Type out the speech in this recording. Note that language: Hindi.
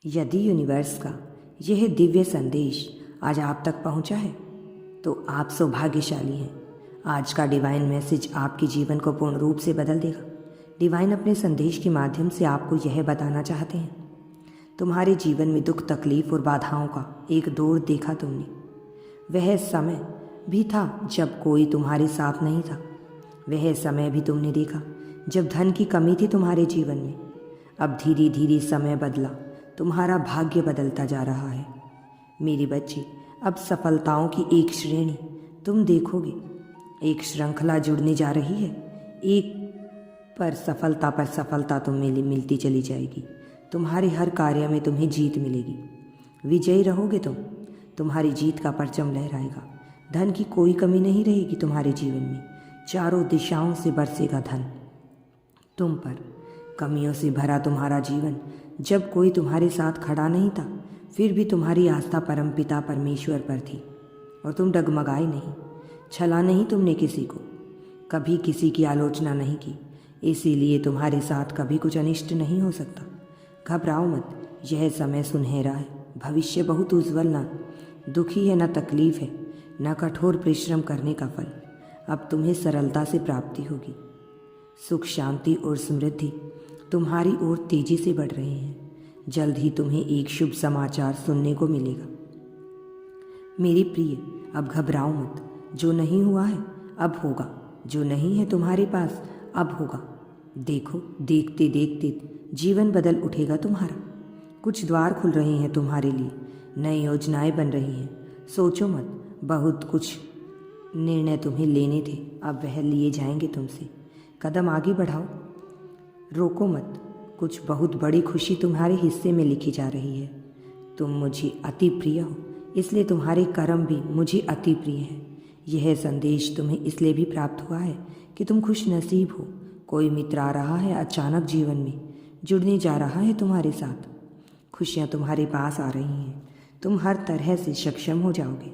यदि यूनिवर्स का यह दिव्य संदेश आज आप तक पहुंचा है तो आप सौभाग्यशाली हैं। आज का डिवाइन मैसेज आपके जीवन को पूर्ण रूप से बदल देगा। डिवाइन अपने संदेश के माध्यम से आपको यह बताना चाहते हैं, तुम्हारे जीवन में दुख, तकलीफ और बाधाओं का एक दौर देखा तुमने। वह समय भी था जब कोई तुम्हारे साथ नहीं था। वह समय भी तुमने देखा जब धन की कमी थी तुम्हारे जीवन में। अब धीरे धीरे समय बदला, तुम्हारा भाग्य बदलता जा रहा है। मेरी बच्ची, अब सफलताओं की एक श्रेणी तुम देखोगे, एक श्रृंखला जुड़ने जा रही है। एक पर सफलता तुम्हें मिलती चली जाएगी। तुम्हारे हर कार्य में तुम्हें जीत मिलेगी। विजयी रहोगे तुम। तुम्हारी जीत का परचम लहराएगा। धन की कोई कमी नहीं रहेगी तुम्हारे जीवन में। चारों दिशाओं से बरसेगा धन तुम पर। कमियों से भरा तुम्हारा जीवन, जब कोई तुम्हारे साथ खड़ा नहीं था, फिर भी तुम्हारी आस्था परमपिता परमेश्वर पर थी और तुम डगमगाए नहीं। छला नहीं तुमने किसी को, कभी किसी की आलोचना नहीं की। इसीलिए तुम्हारे साथ कभी कुछ अनिष्ट नहीं हो सकता। घबराओ मत, यह समय सुनहरा है। भविष्य बहुत उज्जवल, न दुखी है, न तकलीफ है, न कठोर परिश्रम करने का फल। अब तुम्हें सरलता से प्राप्ति होगी। सुख, शांति और समृद्धि तुम्हारी ओर तेजी से बढ़ रहे हैं। जल्द ही तुम्हें एक शुभ समाचार सुनने को मिलेगा। मेरी प्रिय, अब घबराओ मत। जो नहीं हुआ है अब होगा, जो नहीं है तुम्हारे पास अब होगा। देखो, देखते देखते जीवन बदल उठेगा तुम्हारा। कुछ द्वार खुल रहे हैं तुम्हारे लिए, नई योजनाएं बन रही हैं। सोचो मत, बहुत कुछ निर्णय तुम्हें लेने थे, अब वह लिए जाएंगे तुमसे। कदम आगे बढ़ाओ, रोको मत। कुछ बहुत बड़ी खुशी तुम्हारे हिस्से में लिखी जा रही है। तुम मुझे अति प्रिय हो, इसलिए तुम्हारे कर्म भी मुझे अति प्रिय हैं। यह संदेश तुम्हें इसलिए भी प्राप्त हुआ है कि तुम खुश नसीब हो। कोई मित्र आ रहा है अचानक जीवन में, जुड़ने जा रहा है तुम्हारे साथ। खुशियाँ तुम्हारे पास आ रही हैं। तुम हर तरह से सक्षम हो जाओगे।